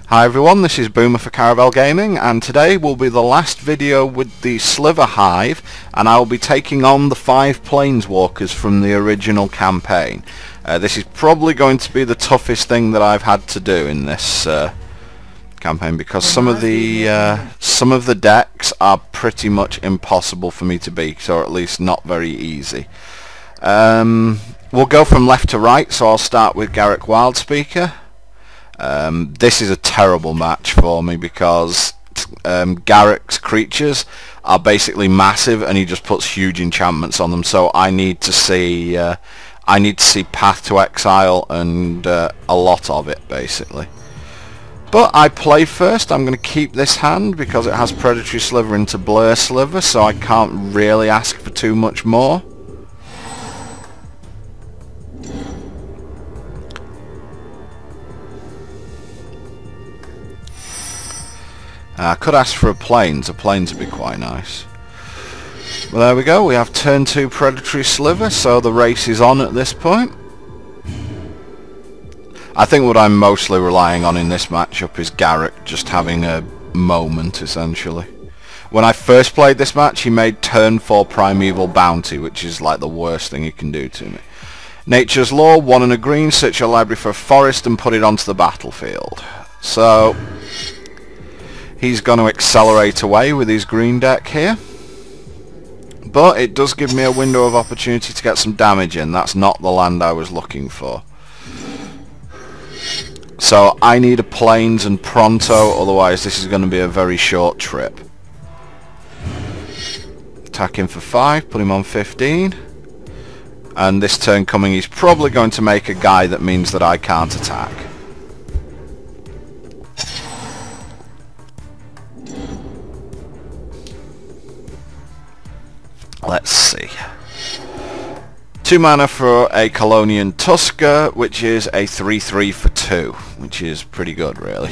Hi everyone, this is Boomer for Caravel Gaming, and today will be the last video with the Sliver Hive, and I will be taking on the 5 Planeswalkers from the original campaign. This is probably going to be the toughest thing that I've had to do in this campaign, because some of the decks are pretty much impossible for me to beat, or at least not very easy. We'll go from left to right, so I'll start with Garruk Wildspeaker. This is a terrible match for me because Garruk's creatures are basically massive and he just puts huge enchantments on them, so I need to see Path to Exile and a lot of it basically. But I play first. I'm going to keep this hand because it has Predatory Sliver into Blur Sliver, so I can't really ask for too much more. I could ask for a Plains would be quite nice. Well, there we go, we have turn 2 Predatory Sliver, so the race is on at this point. I think what I'm mostly relying on in this matchup is Garruk just having a moment, essentially. When I first played this match, he made turn 4 Primeval Bounty, which is like the worst thing he can do to me. Nature's Law, 1 and a green, search your library for a forest and put it onto the battlefield. So he's going to accelerate away with his green deck here, but it does give me a window of opportunity to get some damage in. That's not the land I was looking for. So I need a Plains and pronto, otherwise this is going to be a very short trip. Attack him for 5, put him on 15, and this turn coming he's probably going to make a guy that means that I can't attack. Let's see. 2 mana for a Colonian Tusker, which is a 3/3 for 2, which is pretty good really.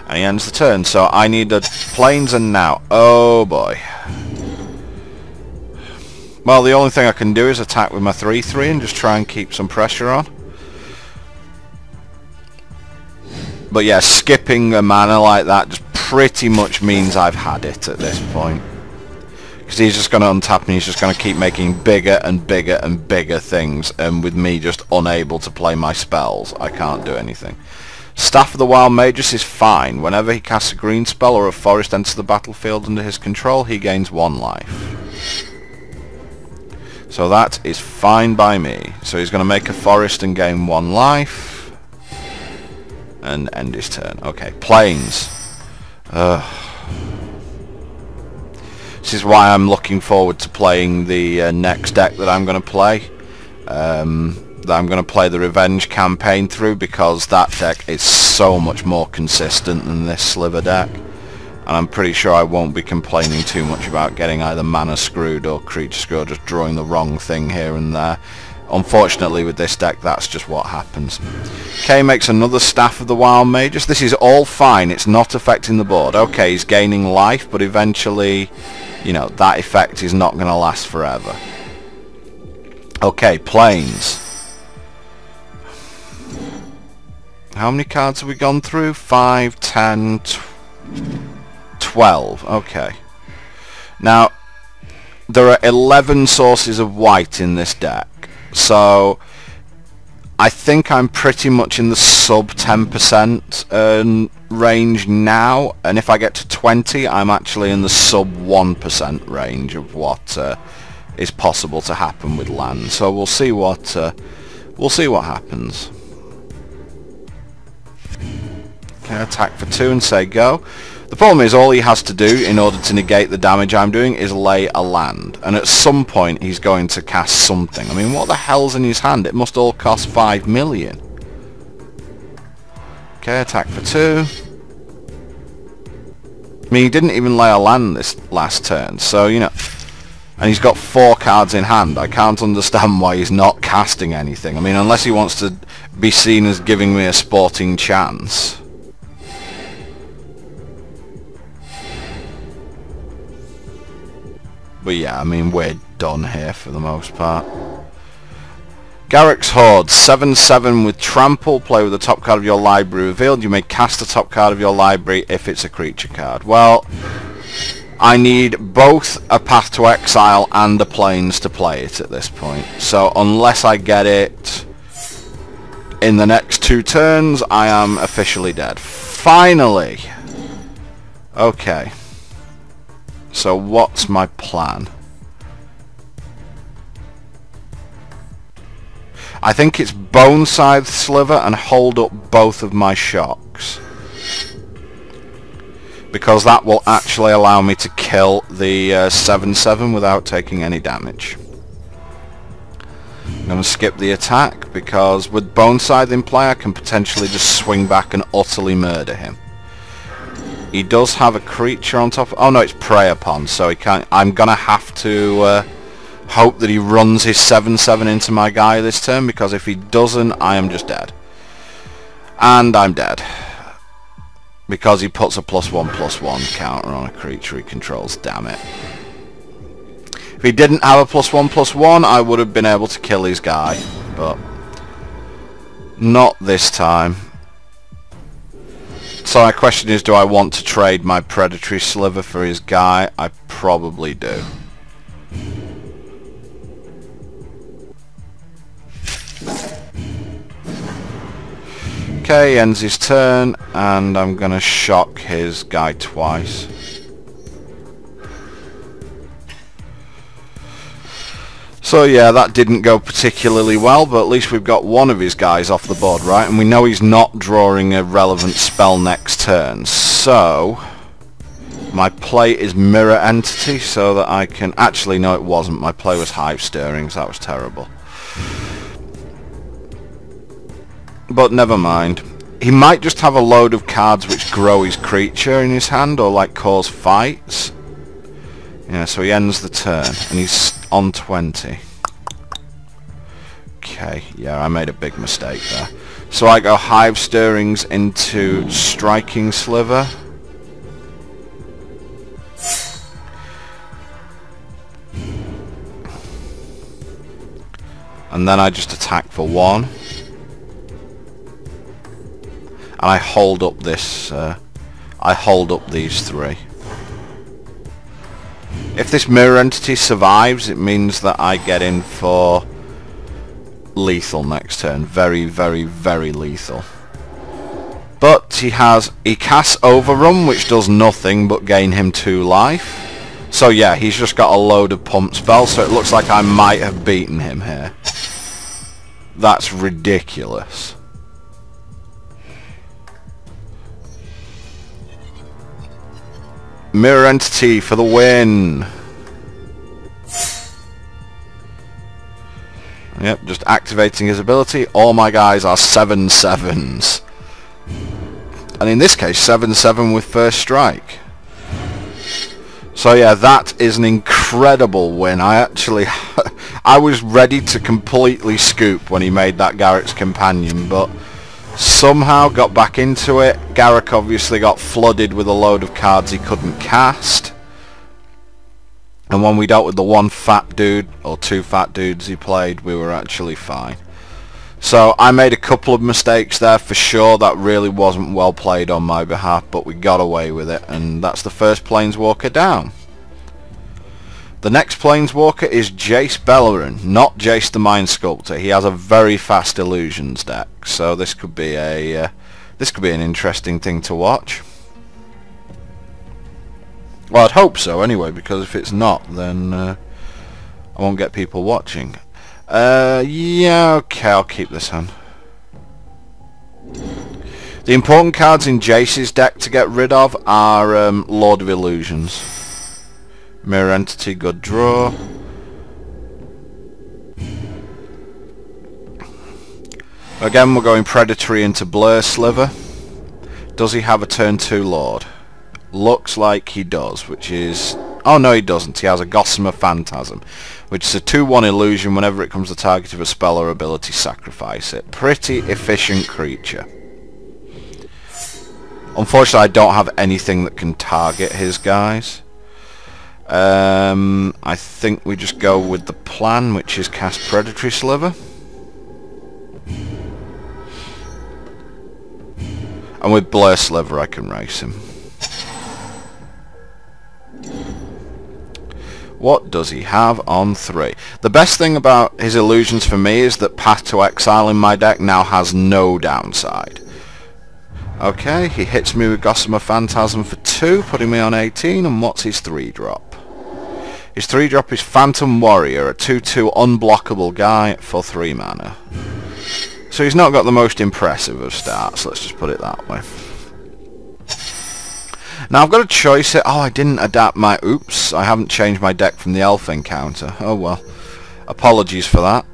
And he ends the turn, so I need a Plains and now. Oh boy. Well, the only thing I can do is attack with my 3/3 and just try and keep some pressure on. But yeah, skipping a mana like that just pretty much means I've had it at this point, because he's just going to untap me. He's just going to keep making bigger and bigger and bigger things, and with me just unable to play my spells, I can't do anything. Staff of the Wild Magus is fine. Whenever he casts a green spell or a forest enters the battlefield under his control, he gains 1 life. So that is fine by me. So he's going to make a forest and gain 1 life and end his turn. Okay, Plains. This is why I'm looking forward to playing the next deck that I'm going to play. That I'm going to play the Revenge campaign through, because that deck is so much more consistent than this Sliver deck. And I'm pretty sure I won't be complaining too much about getting either mana screwed or creature screwed, or just drawing the wrong thing here and there. Unfortunately with this deck that's just what happens. K makes another Staff of the Wild Magus. This is all fine, it's not affecting the board. Okay, he's gaining life, but eventually, you know, that effect is not going to last forever. Okay, Plains. How many cards have we gone through? 5, 10, 12. Okay. Now, there are 11 sources of white in this deck. So I think I'm pretty much in the sub 10% range now, and if I get to 20 I'm actually in the sub 1% range of what is possible to happen with land. So we'll see what happens. Okay, attack for 2 and say go. The problem is all he has to do in order to negate the damage I'm doing is lay a land, and at some point he's going to cast something. I mean, what the hell's in his hand? It must all cost 5 million. Okay, attack for 2. I mean, he didn't even lay a land this last turn, so, you know, and he's got 4 cards in hand. I can't understand why he's not casting anything. I mean, unless he wants to be seen as giving me a sporting chance. But yeah, I mean, we're done here for the most part. Garruk's Horde, 7/7 with Trample. Play with the top card of your library revealed. You may cast the top card of your library if it's a creature card. Well, I need both a Path to Exile and the Plains to play it at this point. So unless I get it in the next 2 turns, I am officially dead. Finally! Okay. So what's my plan? I think it's Bone Scythe Sliver and hold up both of my shocks, because that will actually allow me to kill the 7/7 without taking any damage. I'm going to skip the attack because with Bone Scythe in play I can potentially just swing back and utterly murder him. He does have a creature on top. Oh no, it's Prey Upon, so he can't. I'm going to have to hope that he runs his 7/7 into my guy this turn, because if he doesn't, I am just dead. And I'm dead. Because he puts a +1/+1 counter on a creature he controls, damn it. If he didn't have a +1/+1, I would have been able to kill his guy, but not this time. So my question is, do I want to trade my Predatory Sliver for his guy? I probably do. Okay, ends his turn, and I'm gonna shock his guy twice. So yeah, that didn't go particularly well, but at least we've got one of his guys off the board, right? And we know he's not drawing a relevant spell next turn. So my play is Mirror Entity, so that I can... Actually, no, it wasn't. My play was Hive Stirrings. That was terrible. But never mind. He might just have a load of cards which grow his creature in his hand, or like cause fights. Yeah, so he ends the turn, and he's on 20. Okay, yeah, I made a big mistake there. So I go Hive Stirrings into Striking Sliver. And then I just attack for 1. And I hold up this, I hold up these 3. If this Mirror Entity survives, it means that I get in for lethal next turn. Very, very, very lethal. But he casts Overrun, which does nothing but gain him 2 life. So yeah, he's just got a load of pump spells, so it looks like I might have beaten him here. That's ridiculous. Mirror Entity for the win. Yep, just activating his ability. All my guys are 7/7s. And in this case, 7/7 with first strike. So yeah, that is an incredible win. I was ready to completely scoop when he made that Garruk's Companion, but somehow got back into it. Garruk obviously got flooded with a load of cards he couldn't cast. And when we dealt with the 1 fat dude, or 2 fat dudes he played, we were actually fine. So I made a couple of mistakes there for sure. That really wasn't well played on my behalf, but we got away with it, and that's the first Planeswalker down. The next Planeswalker is JACE BELEREN, not JACE the Mind Sculptor. He has a very fast Illusions deck, so this could be an interesting thing to watch. Well, I'd hope so anyway, because if it's not, then I won't get people watching. Yeah, okay, I'll keep this hand. The important cards in JACE's deck to get rid of are Lord of Illusions. Mirror Entity, good draw. Again, we're going Predatory into Blur Sliver. Does he have a turn 2 Lord? Looks like he does, which is... Oh no, he doesn't. He has a Gossamer Phantasm, which is a 2/1 illusion. Whenever it comes to target of a spell or ability, sacrifice it. Pretty efficient creature. Unfortunately, I don't have anything that can target his guys. I think we just go with the plan, which is cast Predatory Sliver. And with Blur Sliver I can race him. What does he have on 3? The best thing about his illusions for me is that Path to Exile in my deck now has no downside. Okay, he hits me with Gossamer Phantasm for 2, putting me on 18, and what's his 3-drop? His 3-drop is Phantom Warrior, a 2/2 unblockable guy for 3 mana. So he's not got the most impressive of starts, let's just put it that way. Now I've got a choice here. Oh, I didn't adapt my... Oops, I haven't changed my deck from the Elf Encounter. Oh well. Apologies for that.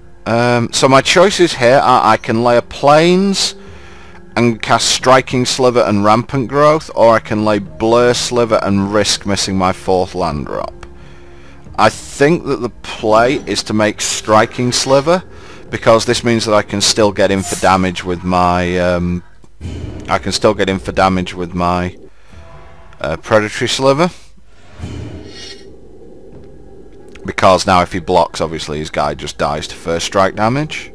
So my choices here are I can lay a Plains and cast Striking Sliver and Rampant Growth, or I can lay Blur Sliver and risk missing my 4th land drop. I think that the play is to make Striking Sliver, because this means that I can still get in for damage with my... Predatory Sliver, because now if he blocks, obviously his guy just dies to first strike damage.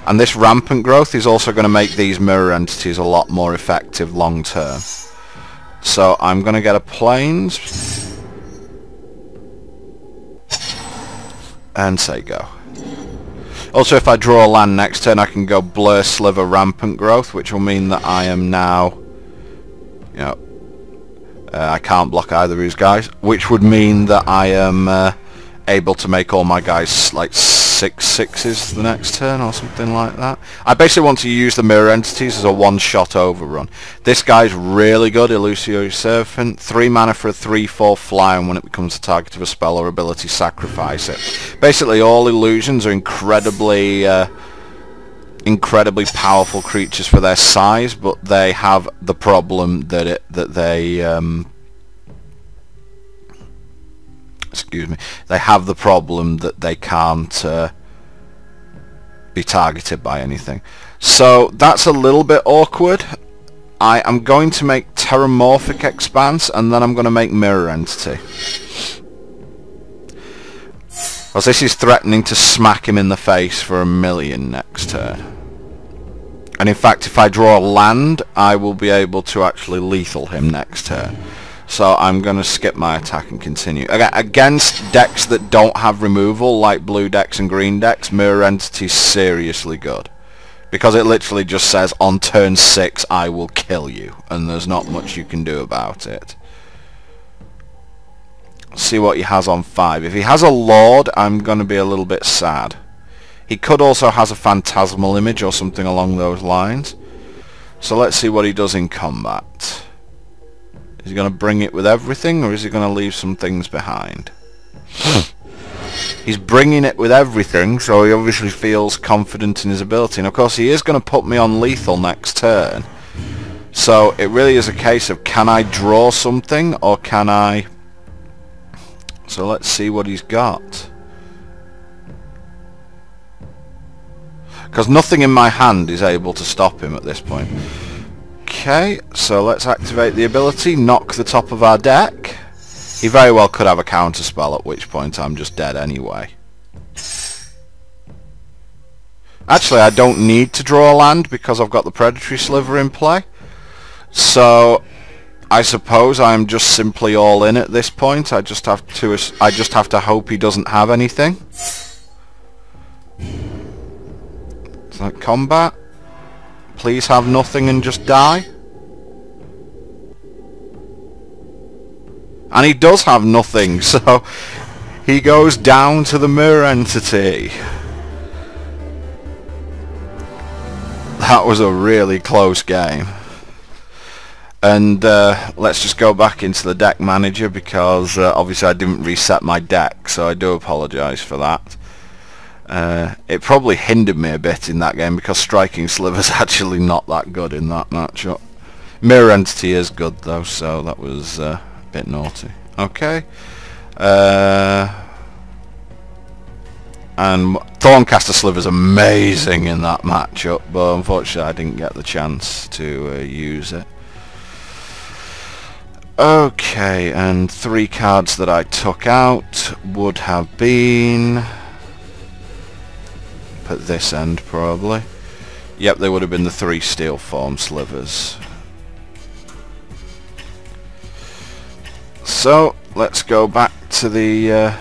And this Rampant Growth is also going to make these mirror entities a lot more effective long term. So I'm going to get a Plains and say go. Also, if I draw a land next turn, I can go Blur Sliver Rampant Growth, which will mean that I am now, you know, I can't block either of these guys, which would mean that I am able to make all my guys like 6/6s the next turn or something like that. I basically want to use the mirror entities as a one-shot overrun. This guy's really good, Illusory Serpent, 3 mana for a 3/4 fly, and when it becomes the target of a spell or ability, sacrifice it. Basically all illusions are incredibly powerful creatures for their size, but they have the problem that they have the problem that they can't be targeted by anything. So that's a little bit awkward. I am going to make Terramorphic Expanse, and then I'm going to make Mirror Entity, because this is threatening to smack him in the face for 1,000,000 next turn. And in fact, if I draw a land, I will be able to actually lethal him next turn. So I'm going to skip my attack and continue. Against decks that don't have removal, like blue decks and green decks, Mirror Entity is seriously good, because it literally just says on turn 6 I will kill you, and there's not much you can do about it. Let's see what he has on 5. If he has a Lord, I'm going to be a little bit sad. He could also has a Phantasmal Image or something along those lines. So let's see what he does in combat. Is he going to bring it with everything, or is he going to leave some things behind? He's bringing it with everything, so he obviously feels confident in his ability. And of course he is going to put me on lethal next turn. So it really is a case of, can I draw something, or can I... So let's see what he's got. Because nothing in my hand is able to stop him at this point. Okay, so let's activate the ability, knock the top of our deck. He very well could have a counter spell, at which point I'm just dead anyway. Actually, I don't need to draw a land because I've got the Predatory Sliver in play. So I suppose I'm just simply all in at this point. I just have to hope he doesn't have anything. Is that combat? Please have nothing and just die. And he does have nothing, so he goes down to the Mirror Entity. That was a really close game. And let's just go back into the deck manager, because obviously I didn't reset my deck, so I do apologise for that. It probably hindered me a bit in that game, because Striking Sliver's actually not that good in that matchup. Mirror Entity is good though, so that was a bit naughty. Okay. And Thorncaster Sliver's amazing in that matchup, but unfortunately I didn't get the chance to use it. Okay, and 3 cards that I took out would have been up at this end probably. Yep, they would have been the 3 steel form slivers. So let's go back to the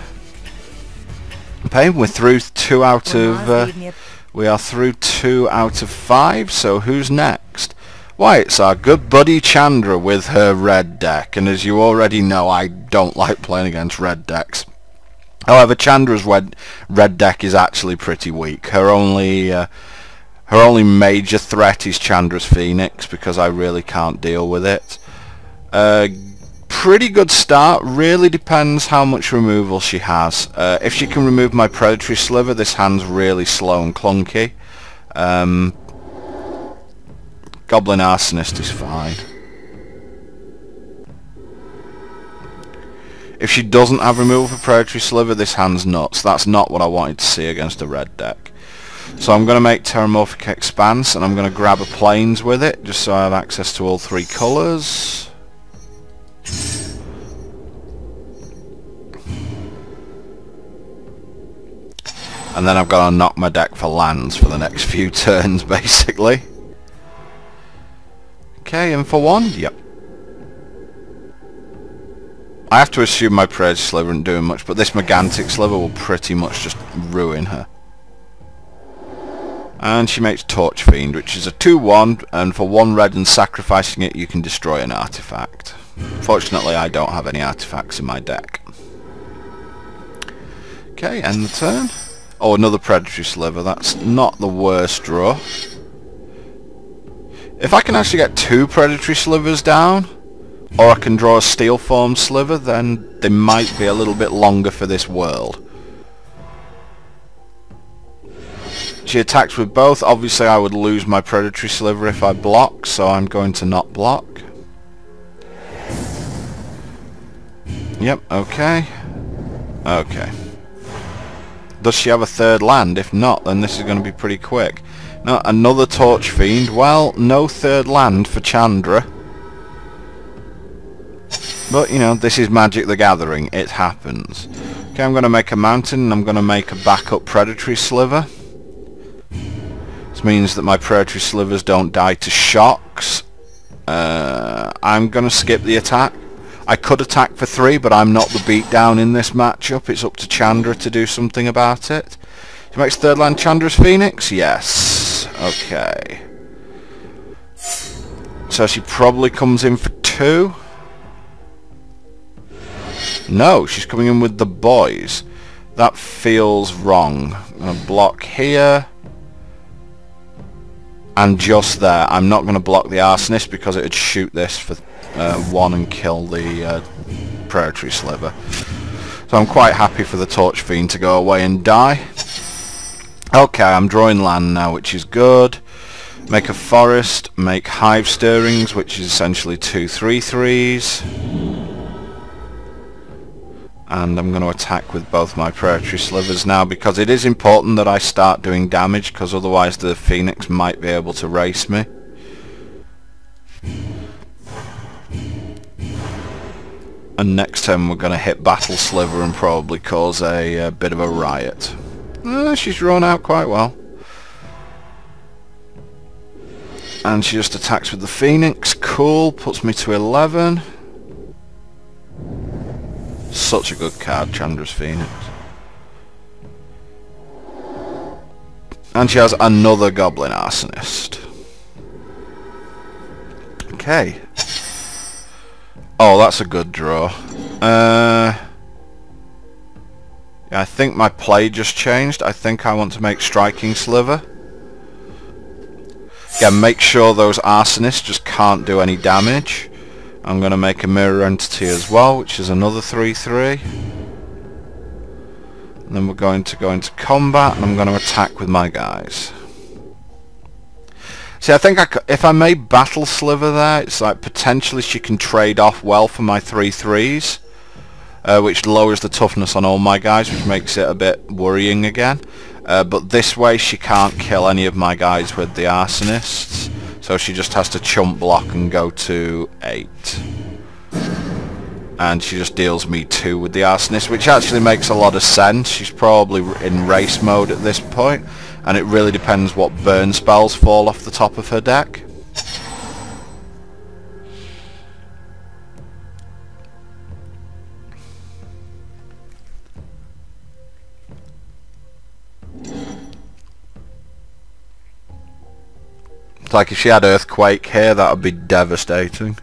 campaign. We're through 2 out of we are through 2 out of 5. So who's next? Why, it's our good buddy Chandra with her red deck, and as you already know, I don't like playing against red decks. However, Chandra's red deck is actually pretty weak. Her only major threat is Chandra's Phoenix, because I really can't deal with it. Pretty good start. Really depends how much removal she has. If she can remove my Predatory Sliver, this hand's really slow and clunky. Goblin Arsonist is fine. If she doesn't have removal for Predatory Sliver, this hand's nuts. That's not what I wanted to see against a red deck. So I'm going to make Terramorphic Expanse, and I'm going to grab a Plains with it, just so I have access to all 3 colours. And then I've got to knock my deck for lands for the next few turns, basically. Okay, and for 1? Yep. I have to assume my Predatory Sliver isn't doing much, but this Megantic Sliver will pretty much just ruin her. And she makes Torch Fiend, which is a 2/1, and for 1 red and sacrificing it, you can destroy an artifact. Fortunately, I don't have any artifacts in my deck. Okay, end the turn. Oh, another Predatory Sliver. That's not the worst draw. If I can actually get 2 Predatory Slivers down, or I can draw a Steel Form Sliver, then they might be a little bit longer for this world. She attacks with both. Obviously I would lose my Predatory Sliver if I block, so I'm going to not block. Yep, okay. Okay. Does she have a 3rd land? If not, then this is going to be pretty quick. Now, another Torch Fiend. Well, no 3rd land for Chandra. But, you know, this is Magic the Gathering. It happens. Okay, I'm going to make a mountain, and I'm going to make a backup Predatory Sliver. This means that my Predatory Slivers don't die to shocks. I'm going to skip the attack. I could attack for 3, but I'm not the beatdown in this matchup. It's up to Chandra to do something about it. She makes 3rd land Chandra's Phoenix? Yes. Okay. So she probably comes in for 2. No, she's coming in with the boys. That feels wrong. I'm going to block here. And just there. I'm not going to block the Arsonist because it would shoot this for 1 and kill the Predatory Sliver. So I'm quite happy for the Torch Fiend to go away and die. Okay, I'm drawing land now, which is good. Make a forest, make Hive Stirrings, which is essentially 2 3/3s. And I'm going to attack with both my Predatory Slivers now, because it is important that I start doing damage, because otherwise the Phoenix might be able to race me. And next turn we're going to hit Battle Sliver and probably cause a bit of a riot. She's drawn out quite well. And she just attacks with the Phoenix. Cool, puts me to 11. Such a good card, Chandra's Phoenix. And she has another Goblin Arsonist. Okay. Oh, that's a good draw. I think my play just changed. I think I want to make Striking Sliver. Yeah, make sure those Arsonists just can't do any damage. I'm going to make a Mirror Entity as well, which is another 3/3. And then we're going to go into combat, and I'm going to attack with my guys. See, I think if I made Battle Sliver there, it's like potentially she can trade off well for my 3/3s, which lowers the toughness on all my guys, which makes it a bit worrying again. But this way she can't kill any of my guys with the Arsonists, so she just has to chump block and go to 8. and she just deals me 2 with the Arsonist, which actually makes a lot of sense. She's probably in race mode at this point, and it really depends what burn spells fall off the top of her deck. It's like if she had Earthquake here, that would be devastating.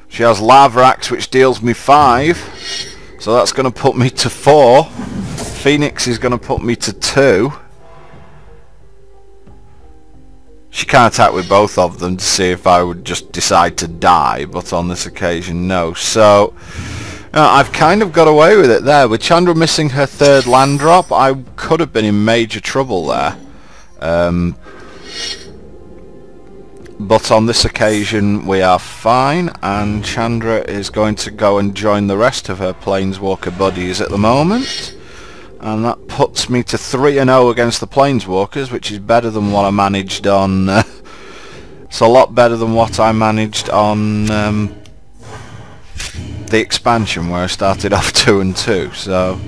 She has Lava Axe, which deals me 5, so that's going to put me to 4. Phoenix is going to put me to 2. She can attack with both of them to see if I would just decide to die, but on this occasion no. So I've kind of got away with it there. With Chandra missing her 3rd land drop, I could have been in major trouble there. But on this occasion we are fine, and Chandra is going to go and join the rest of her Planeswalker buddies at the moment. And that puts me to 3-0 against the Planeswalkers, which is better than what I managed on... it's a lot better than what I managed on the expansion, where I started off 2-2. So,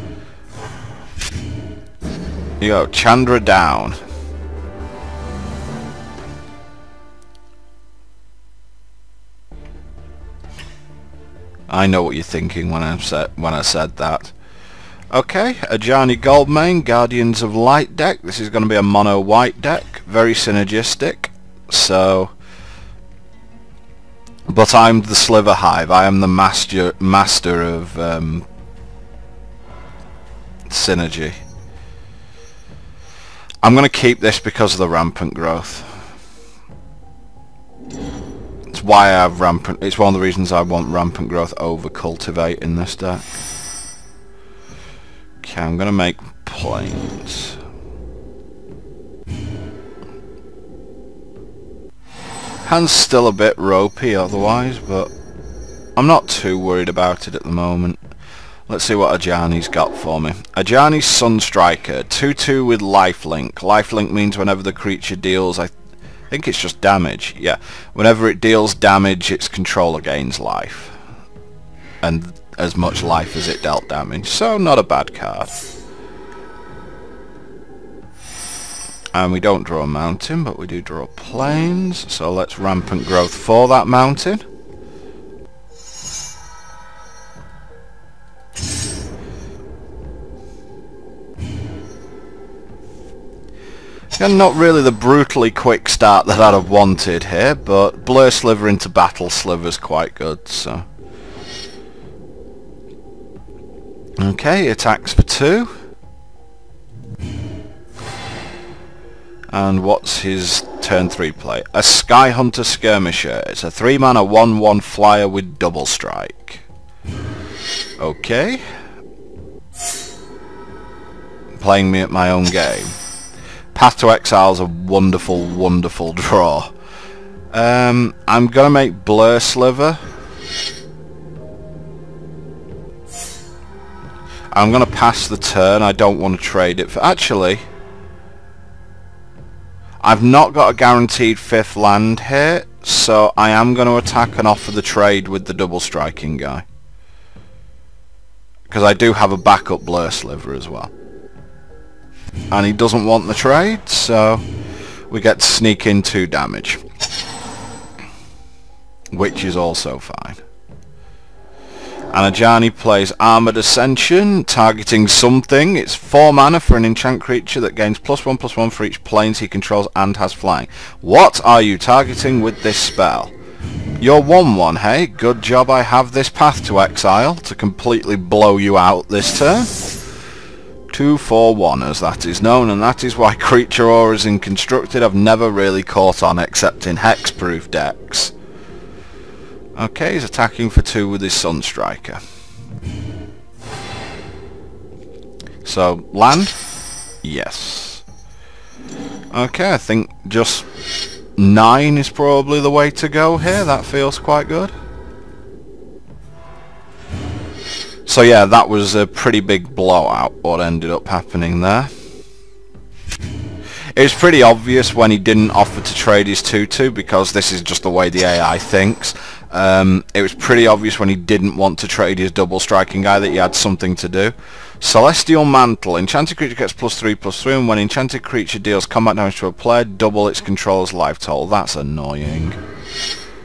you go, Chandra down. I know what you're thinking when I said that. Okay, Ajani GOLDMANE, Guardians of Light deck. This is going to be a mono white deck, very synergistic. So, but I'm the Sliver Hive. I am the master of synergy. I'm going to keep this because of the rampant growth. It's why I have rampant. It's one of the reasons I want rampant growth over cultivate in this deck. Okay, I'm gonna make planes. Hand's still a bit ropey otherwise, but I'm not too worried about it at the moment. Let's see what Ajani's got for me. Ajani's Sunstriker, 2/2 with lifelink. Lifelink means whenever the creature deals, I think it's just damage, yeah. Whenever it deals damage, its controller gains life. And as much life as it dealt damage, so not a bad card. And we don't draw a mountain, but we do draw planes, so let's rampant growth for that mountain. And not really the brutally quick start that I'd have wanted here, but Blur Sliver into Battle Sliver's quite good, so. Okay, attacks for 2. And what's his turn 3 play? A Skyhunter Skirmisher. It's a 3-mana 1/1 flyer with double strike. Okay. Playing me at my own game. Path to Exile's a wonderful, wonderful draw. I'm gonna make Blur Sliver. I'm gonna pass the turn. I don't want to trade it for... Actually, I've not got a guaranteed 5th land here, so I am going to attack and offer the trade with the double striking guy. Because I do have a backup Blur Sliver as well. And he doesn't want the trade, so we get to sneak in 2 damage. Which is also fine. And Ajani plays Armored Ascension, targeting something. It's 4 mana for an enchant creature that gains +1/+1 for each planes he controls and has flying. What are you targeting with this spell? You're 1/1, hey? Good job I have this Path to Exile to completely blow you out this turn. 2/4/1 as that is known, and that is why creature auras in Constructed have never really caught on except in hexproof decks. Okay, he's attacking for 2 with his Sunstriker. So, land? Yes. Okay, I think just 9 is probably the way to go here. That feels quite good. So yeah, that was a pretty big blowout, what ended up happening there. It was pretty obvious when he didn't offer to trade his 2/2, because this is just the way the AI thinks. It was pretty obvious when he didn't want to trade his double striking guy that he had something to do. Celestial Mantle. Enchanted creature gets +3/+3, and when enchanted creature deals combat damage to a player, double its controller's life total. That's annoying.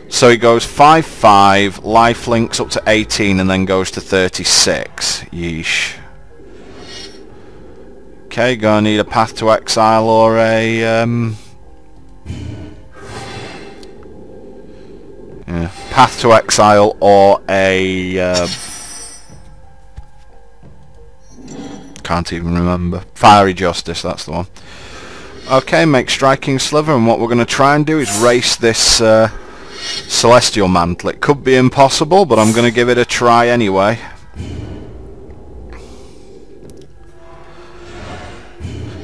So he goes 5/5, life links up to 18 and then goes to 36. Yeesh. Okay, gonna need a Path to Exile or a Path to Exile or a can't even remember. Fiery Justice, that's the one. Okay, make Striking Sliver, and what we're going to try and do is race this Celestial Mantle. It could be impossible, but I'm going to give it a try anyway.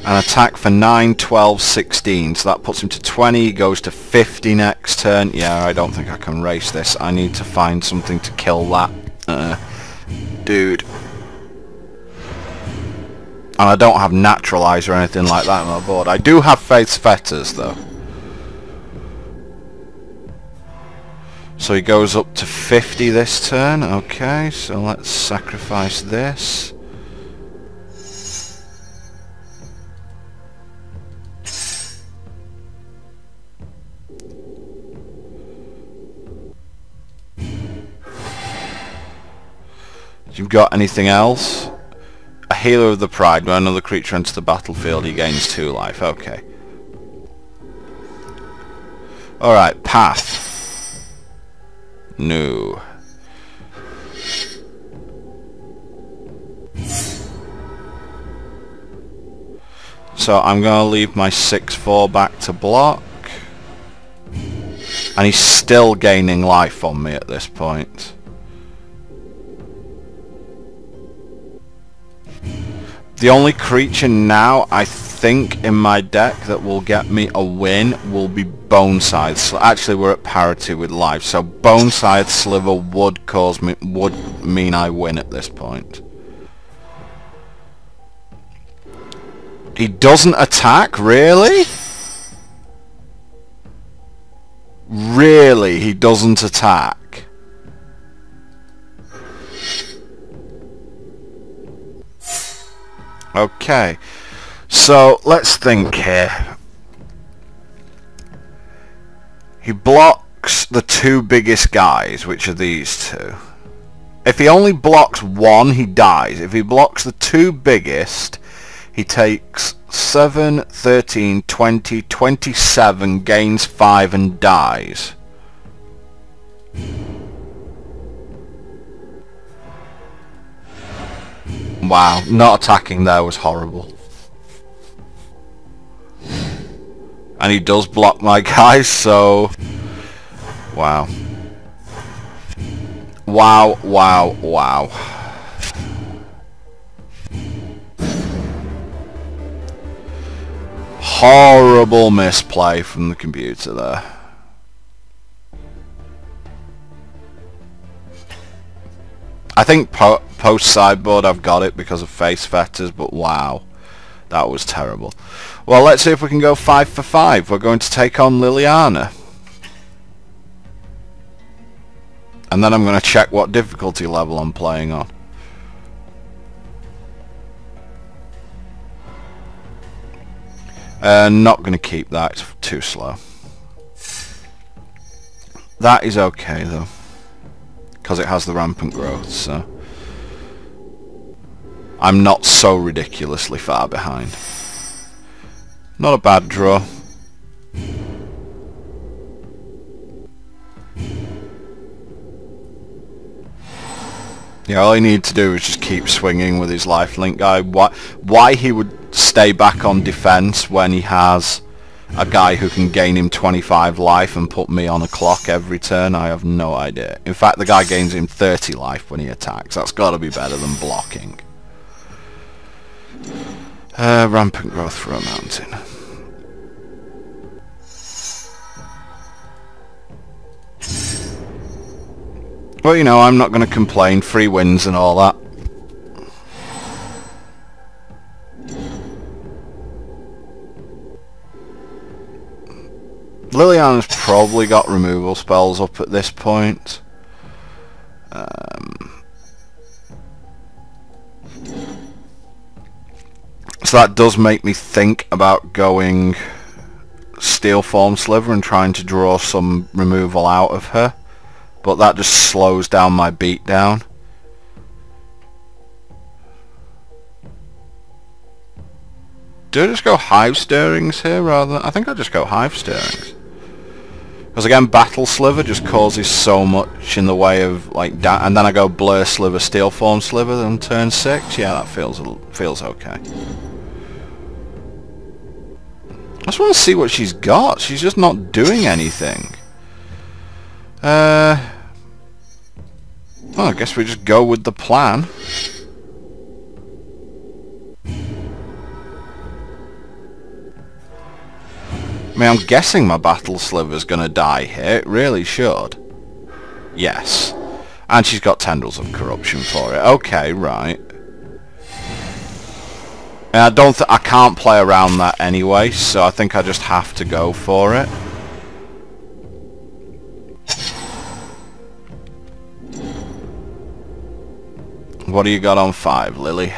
An attack for 9, 12, 16, so that puts him to 20, he goes to 50 next turn. Yeah, I don't think I can race this. I need to find something to kill that dude. And I don't have Naturalize or anything like that on my board. I do have Faith's Fetters though. So he goes up to 50 this turn. Okay, so let's sacrifice this. You've got anything else? A Healer of the Pride. When another creature enters the battlefield, he gains 2 life. Okay. Alright, Path. No. So I'm going to leave my 6/4 back to block. And he's still gaining life on me at this point. The only creature now, I think, in my deck that will get me a win will be Boneside Sliver. Actually, we're at parity with life, so Boneside Sliver would mean I win at this point. He doesn't attack, really? Really, he doesn't attack. Okay, so let's think here. He blocks the 2 biggest guys, which are these 2. If he only blocks 1, he dies. If he blocks the 2 biggest, he takes 7, 13, 20, 27, gains 5 and dies. Wow, not attacking there was horrible. And he does block my guys, so... Wow. Wow, wow, wow. Horrible misplay from the computer there. I think post sideboard I've got it because of Face Fetters, but wow, that was terrible. Well, let's see if we can go 5 for 5. We're going to take on Liliana. And then I'm going to check what difficulty level I'm playing on. Not going to keep that, it's too slow. That is okay though, because it has the rampant growth, so I'm not so ridiculously far behind. Not a bad draw. Yeah, all he needs to do is just keep swinging with his lifelink guy. Why he would stay back on defense when he has a guy who can gain him 25 life and put me on a clock every turn, I have no idea. In fact, the guy gains him 30 life when he attacks. That's got to be better than blocking. Rampant growth for a mountain. Well, you know, I'm not going to complain. Free wins and all that. Liliana's probably got removal spells up at this point. So that does make me think about going Steel Form Sliver and trying to draw some removal out of her, but that just slows down my beatdown. Do I just go Hive Stirrings here rather than... I think I'll just go Hive Stirrings. Because again, Battle Sliver just causes so much in the way of, like, and then I go Blur Sliver, Steel Form Sliver on turn 6. Yeah, that feels okay. I just want to see what she's got. She's just not doing anything. Well, I guess we just go with the plan. I mean, I'm guessing my Battle Sliver's gonna die here. It really should. Yes. And she's got Tendrils of Corruption for it. Okay, right. And I can't play around that anyway, so I think I just have to go for it. What do you got on 5, Lily?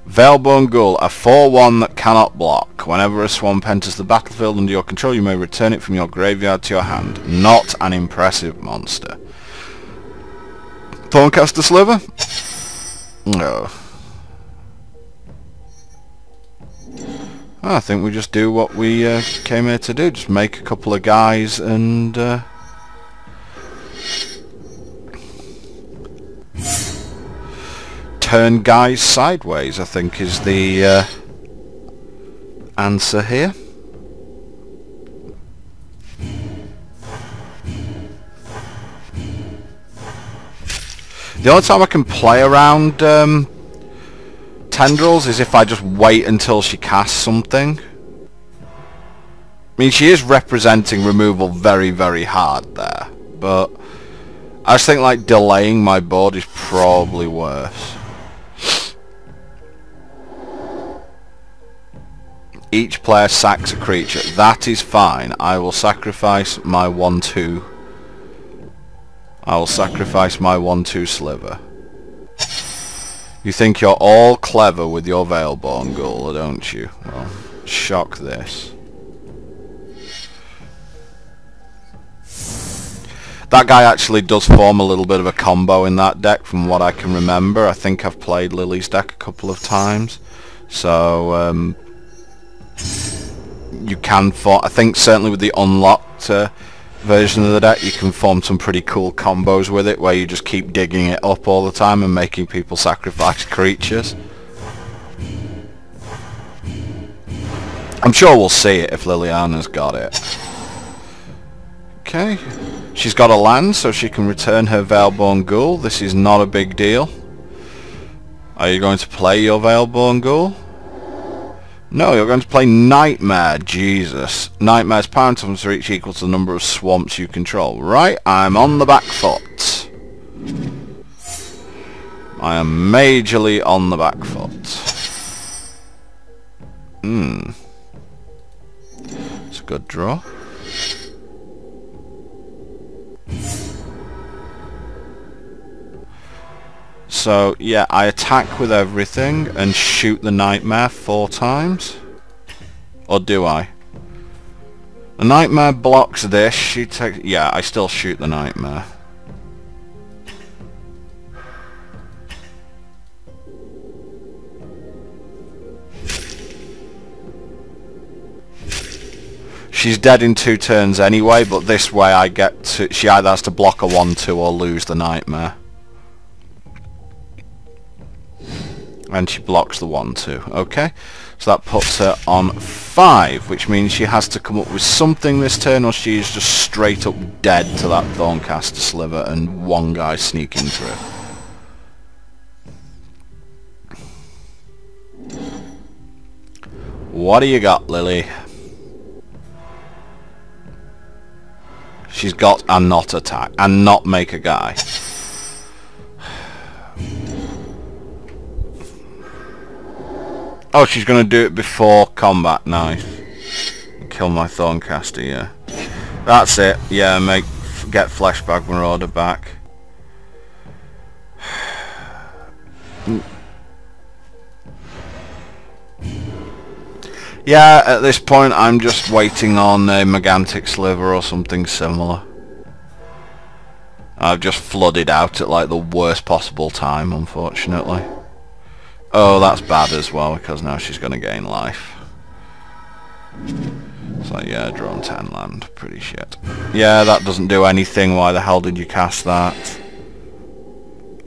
Veilborn Ghoul, a 4/1 that cannot block. Whenever a swamp enters the battlefield under your control, you may return it from your graveyard to your hand. Not an impressive monster. Thorncaster Sliver? No. I think we just do what we came here to do. Just make a couple of guys and... turn guys sideways, I think, is the answer here. The only time I can play around Tendrils is if I just wait until she casts something. I mean, she is representing removal very, very hard there, but I just think, like, delaying my board is probably worse. Each player sacks a creature. That is fine. I will sacrifice my 1/2. I will sacrifice my 1/2 Sliver. You think you're all clever with your Veilborn Ghoul, don't you? Well, shock this. That guy actually does form a little bit of a combo in that deck from what I can remember. I think I've played Lily's deck a couple of times. So, you can form, I think certainly with the unlocked version of the deck, you can form some pretty cool combos with it, where you just keep digging it up all the time and making people sacrifice creatures. I'm sure we'll see it if Liliana's got it. Okay, she's got a land, so she can return her Veilborn Ghoul. This is not a big deal. Are you going to play your Veilborn Ghoul? No, you're going to play Nightmare. Jesus. Nightmare's power and to reach equal to the number of swamps you control. Right, I'm on the back foot. I am majorly on the back foot. It's a good draw. So, yeah, I attack with everything and shoot the Nightmare 4 times. Or do I? The Nightmare blocks this. She takes... Yeah, I still shoot the Nightmare. She's dead in 2 turns anyway, but this way I get to... She either has to block a 1/2 or lose the Nightmare. And she blocks the 1/2. Okay, so that puts her on 5, which means she has to come up with something this turn, or she is just straight up dead to that Thorncaster Sliver and one guy sneaking through. What do you got, Lily? She's got and not attack and not make a guy. Oh, she's going to do it before combat. Nice. kill my Thorncaster, yeah. That's it, yeah, get Fleshbag Marauder back. Yeah, at this point I'm just waiting on a Megantic Sliver or something similar. I've just flooded out at like the worst possible time, unfortunately. Oh, that's bad as well, because now she's going to gain life. So yeah, drawn 10 land, pretty shit. Yeah, that doesn't do anything. Why the hell did you cast that?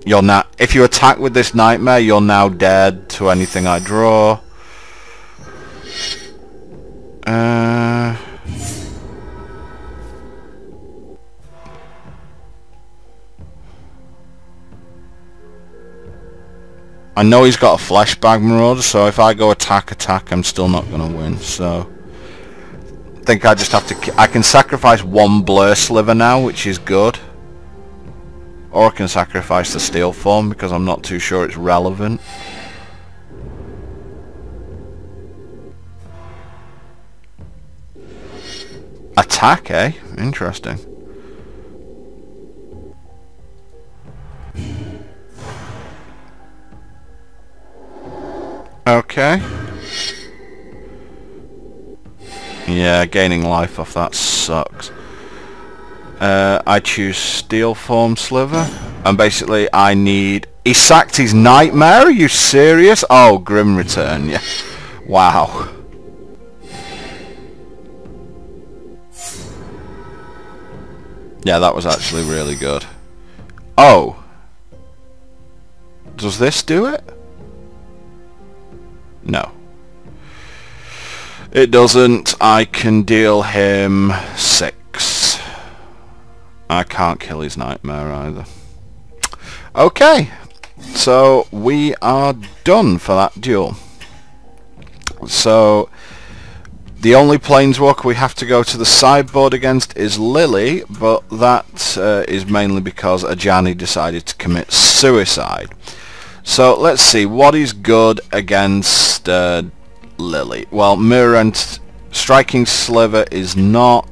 You're now, if you attack with this Nightmare, you're now dead to anything I draw. I know he's got a Fleshbag Marauder, so if I go attack, I'm still not going to win, so... I think I just have to... I can sacrifice one Blur Sliver now, which is good. Or I can sacrifice the Steel Form, because I'm not too sure it's relevant. Attack, eh? Interesting. Okay. Yeah, gaining life off that sucks. I choose Steel Form Sliver, and basically I need... He sacked his Nightmare? Are you serious? Oh, Grim Return, yeah. Wow. Yeah, that was actually really good. Oh. Does this do it? No. It doesn't. I can deal him 6. I can't kill his Nightmare either. Okay. So we are done for that duel. So the only Planeswalker we have to go to the sideboard against is Lily, but that is mainly because Ajani decided to commit suicide. So let's see, what is good against Lily? Well, Striking Sliver is not,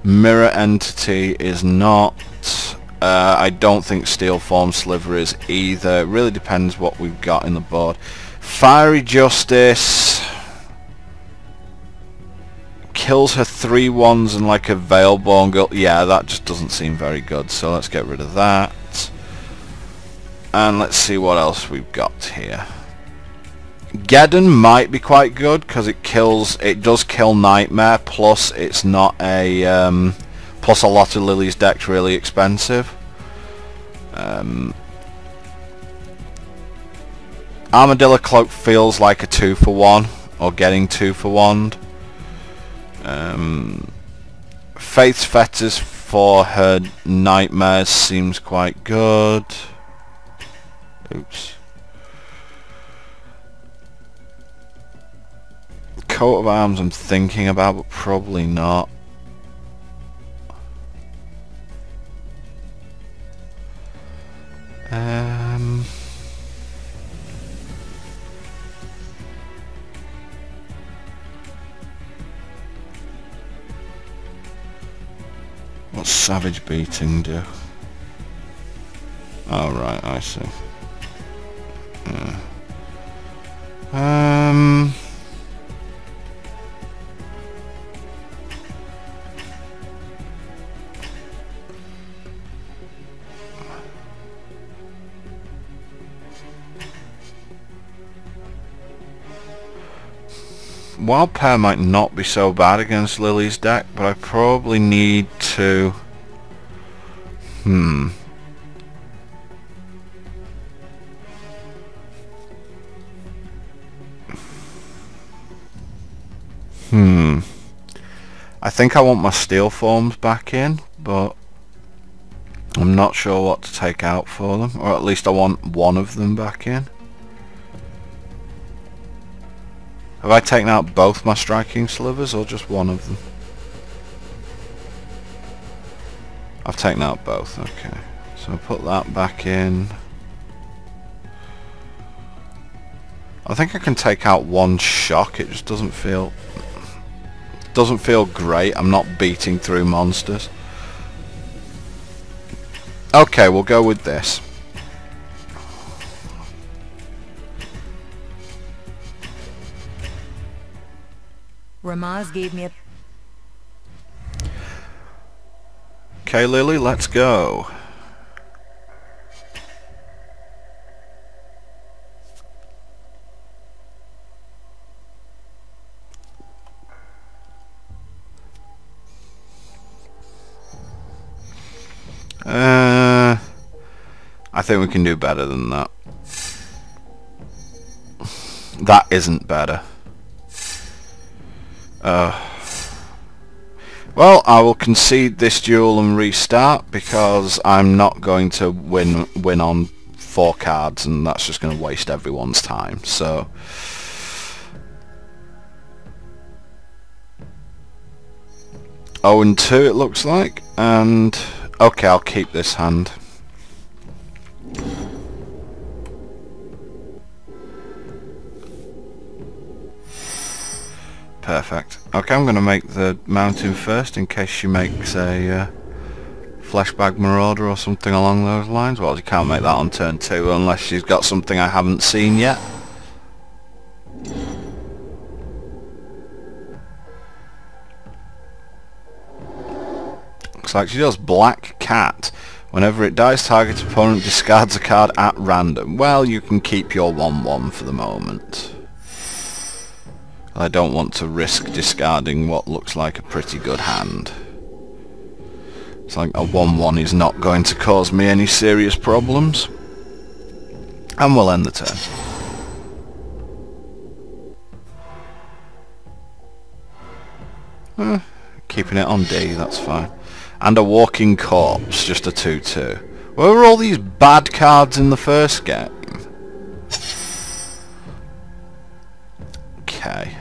Mirror Entity is not, I don't think Steel Form Sliver is either. It really depends what we've got in the board. Fiery Justice kills her 3/1s and like a Veilborn Girl. Yeah, that just doesn't seem very good, so let's get rid of that. And let's see what else we've got here. Geddon might be quite good because it does kill Nightmare, plus it's not a plus a lot of Lily's deck's really expensive. Armadillo Cloak feels like a 2-for-1 or getting 2-for-1. Faith's Fetters for her Nightmares seems quite good. Oops. Coat of Arms I'm thinking about, but probably not. What's Savage Beating do? Oh right, I see. Wild Pair might not be so bad against Lily's deck, but I probably need to... I think I want my Steel Forms back in, but I'm not sure what to take out for them, or at least I want one of them back in. Have I taken out both my Striking Slivers or just one of them? I've taken out both, okay. So I'll put that back in. I think I can take out one Shock, it just doesn't feel... doesn't feel great. I'm not beating through monsters. Okay, we'll go with this. Ramaz gave me a... Okay, Lily, let's go. I think we can do better than that. That isn't better. Well, I will concede this duel and restart because I'm not going to win on 4 cards, and that's just going to waste everyone's time. So 0-2 it looks like, and okay, I'll keep this hand. Perfect. Okay, I'm going to make the mountain first in case she makes a Fleshbag Marauder or something along those lines. Well, you can't make that on turn 2 unless she's got something I haven't seen yet. Looks like she does Black Cat. Whenever it dies, target opponent discards a card at random. Well, you can keep your 1-1 for the moment. I don't want to risk discarding what looks like a pretty good hand. It's like a 1-1 is not going to cause me any serious problems. And we'll end the turn. Keeping it on D, that's fine. And a Walking Corpse, just a 2-2. Where were all these bad cards in the first game? Okay.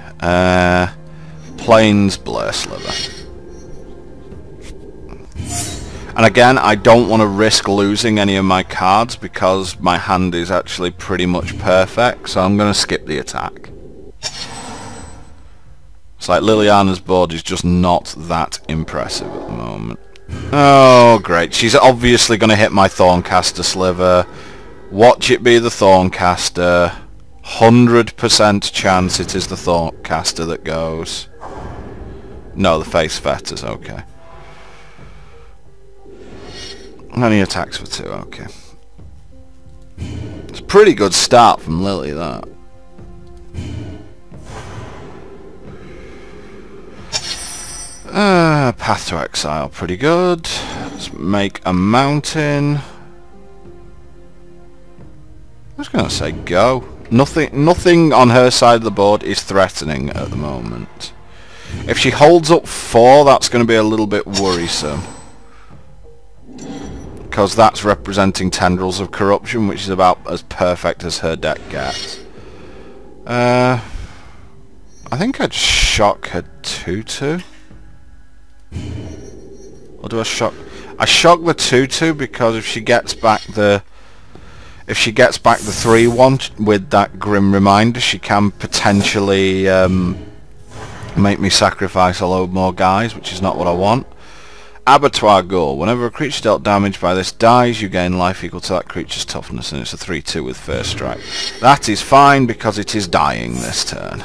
Plains Blur Sliver. And again, I don't want to risk losing any of my cards because my hand is actually pretty much perfect, so I'm going to skip the attack. It's like Liliana's board is just not that impressive at the moment. Oh, great. She's obviously going to hit my Thorncaster Sliver. Watch it be the Thorncaster. 100% chance it is the Thorncaster that goes. No, the Face Fetters, okay. And he attacks for 2, okay. It's a pretty good start from Lily, that. Path to Exile, pretty good. Let's make a mountain. I was going to say go. Nothing on her side of the board is threatening at the moment. If she holds up 4, that's going to be a little bit worrisome. Because that's representing Tendrils of Corruption, which is about as perfect as her deck gets. I think I'd shock her 2-2. Or do I shock? I shock the 2-2 because if she gets back the 3-1 with that Grim Reminder, she can potentially make me sacrifice a load more guys, which is not what I want. Abattoir Ghoul. Whenever a creature dealt damage by this dies, you gain life equal to that creature's toughness, and it's a 3-2 with first strike. That is fine because it is dying this turn.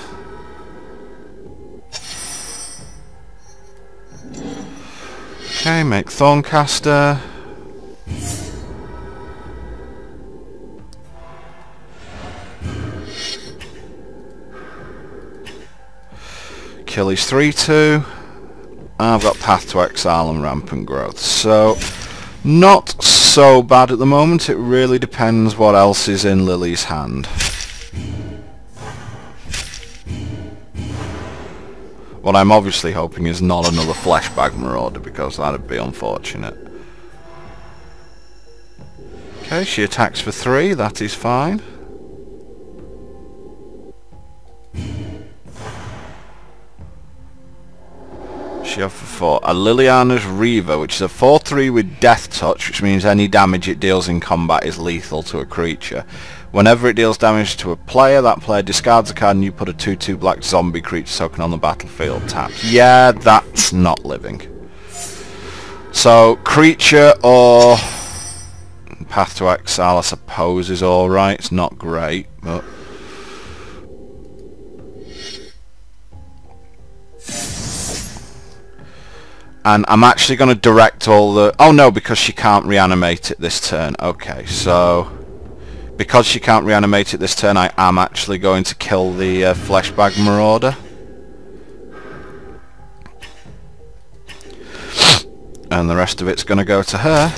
Okay, make Thorncaster. Kill his 3-2. I've got Path to Exile and Rampant Growth, so not so bad at the moment. It really depends what else is in Lily's hand. What I'm obviously hoping is not another Fleshbag Marauder, because that'd be unfortunate. Okay, she attacks for 3, that is fine. she have for 4? A Liliana's Reaver, which is a 4/3 with Death Touch, which means any damage it deals in combat is lethal to a creature. Whenever it deals damage to a player, that player discards a card and you put a 2/2 black zombie creature token on the battlefield tapped. Yeah, that's not living. So, creature or Path to Exile, I suppose, is alright. It's not great, but... And I'm actually going to direct all the... Oh no, because she can't reanimate it this turn. Okay, so... Because she can't reanimate it this turn, I am actually going to kill the Fleshbag Marauder. And the rest of it's going to go to her.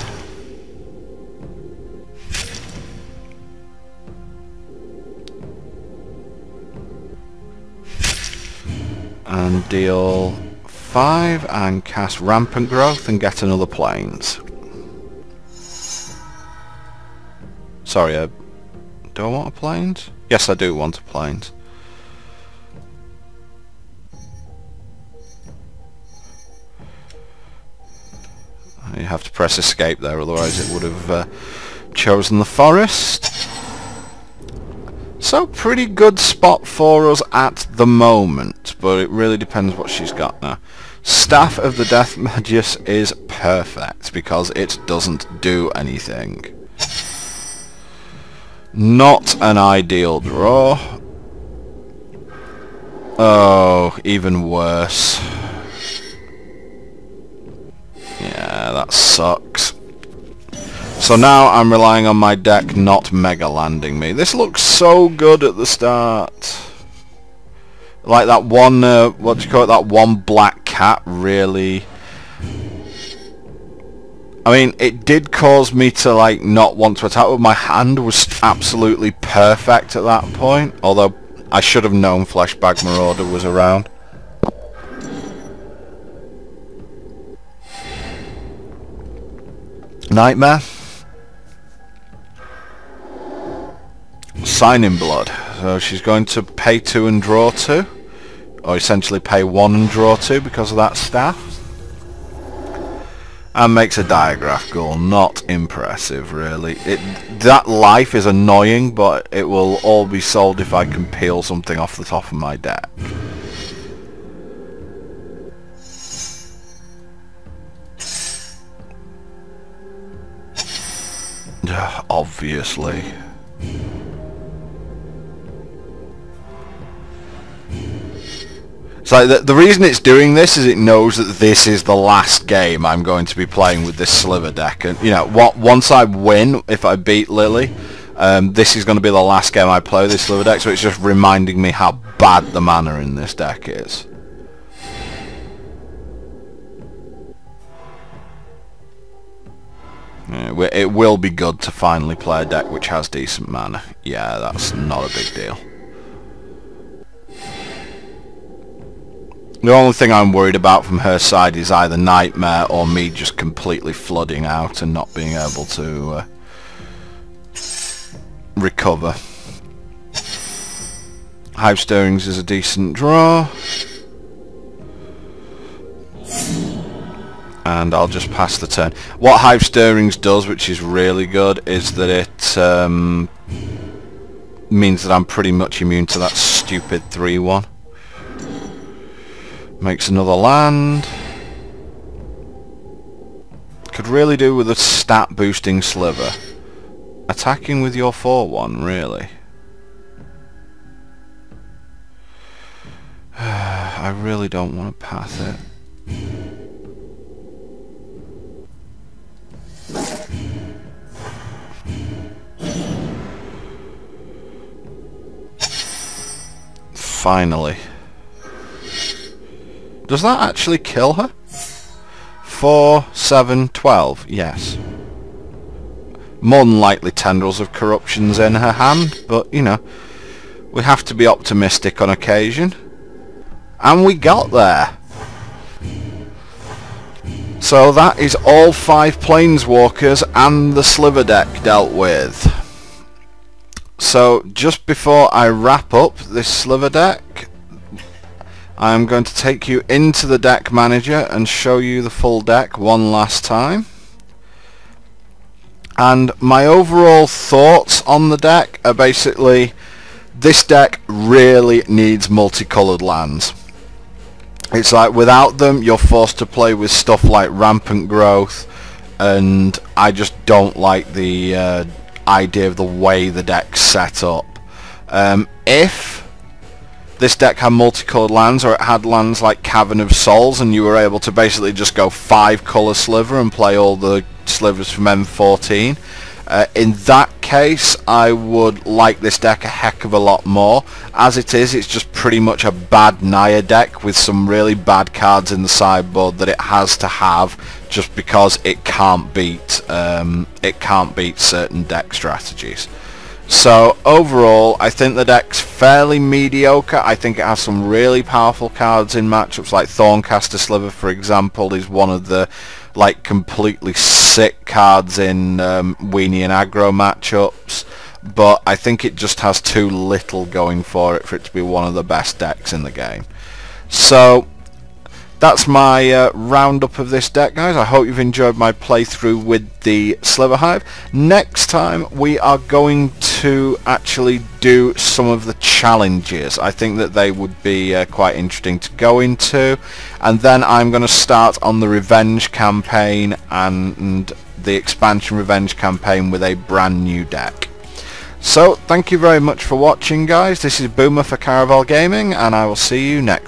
And deal 5 and cast Rampant Growth and get another Plains. Sorry, do I want a Plains? Yes, I do want a Plains. You have to press escape there, otherwise it would have chosen the forest. So pretty good spot for us at the moment, but it really depends what she's got now. Staff of the Death Magus is perfect because it doesn't do anything. Not an ideal draw. Oh, even worse. Yeah, that sucks. So now I'm relying on my deck not mega landing me. This looks so good at the start. Like that one, what do you call it, that one black cat really... I mean, it did cause me to like not want to attack, but my hand was absolutely perfect at that point. Although I should have known Fleshbag Marauder was around. Nightmare. Signing Blood. So she's going to pay 2 and draw 2. Or essentially pay 1 and draw 2 because of that staff. And makes a Diagraph Ghoul. Not impressive, really. That life is annoying, but it will all be solved if I can peel something off the top of my deck. Obviously. So the reason it's doing this is it knows that this is the last game I'm going to be playing with this Sliver deck, and you know what? Once I win, if I beat Lily, this is going to be the last game I play with this Sliver deck. So it's just reminding me how bad the mana in this deck is. It will be good to finally play a deck which has decent mana. Yeah, that's not a big deal. The only thing I'm worried about from her side is either Nightmare or me just completely flooding out and not being able to recover. Hive Stirrings is a decent draw. And I'll just pass the turn. What Hive Stirrings does, which is really good, is that it means that I'm pretty much immune to that stupid 3/1. Makes another land. Could really do with a stat boosting Sliver. Attacking with your 4/1, really. I really don't want to pass it. Finally. Does that actually kill her? 4, 7, 12. Yes. More than likely Tendrils of Corruption's in her hand, but you know, we have to be optimistic on occasion. And we got there. So that is all 5 Planeswalkers and the Sliver deck dealt with. So just before I wrap up this Sliver deck, I'm going to take you into the deck manager and show you the full deck one last time. And my overall thoughts on the deck are basically, this deck really needs multicolored lands. It's like without them you're forced to play with stuff like Rampant Growth, and I just don't like the idea of the way the deck's set up. If this deck had multicolored lands, or it had lands like Cavern of Souls, and you were able to basically just go 5 colour sliver and play all the slivers from M14, in that case I would like this deck a heck of a lot more. As it is, it's just pretty much a bad Naya deck with some really bad cards in the sideboard that it has to have, just because it can't beat certain deck strategies. So overall, I think the deck's fairly mediocre. I think it has some really powerful cards in matchups, like Thorncaster Sliver, for example, is one of the like completely sick cards in Weenie and aggro matchups. But I think it just has too little going for it to be one of the best decks in the game. So that's my roundup of this deck, guys. I hope you've enjoyed my playthrough with the Sliverhive. Next time we are going to actually do some of the challenges. I think that they would be quite interesting to go into, and then I'm going to start on the Revenge campaign and the expansion Revenge campaign with a brand new deck. So thank you very much for watching, guys. This is Boomer for Caravel Gaming, and I will see you next.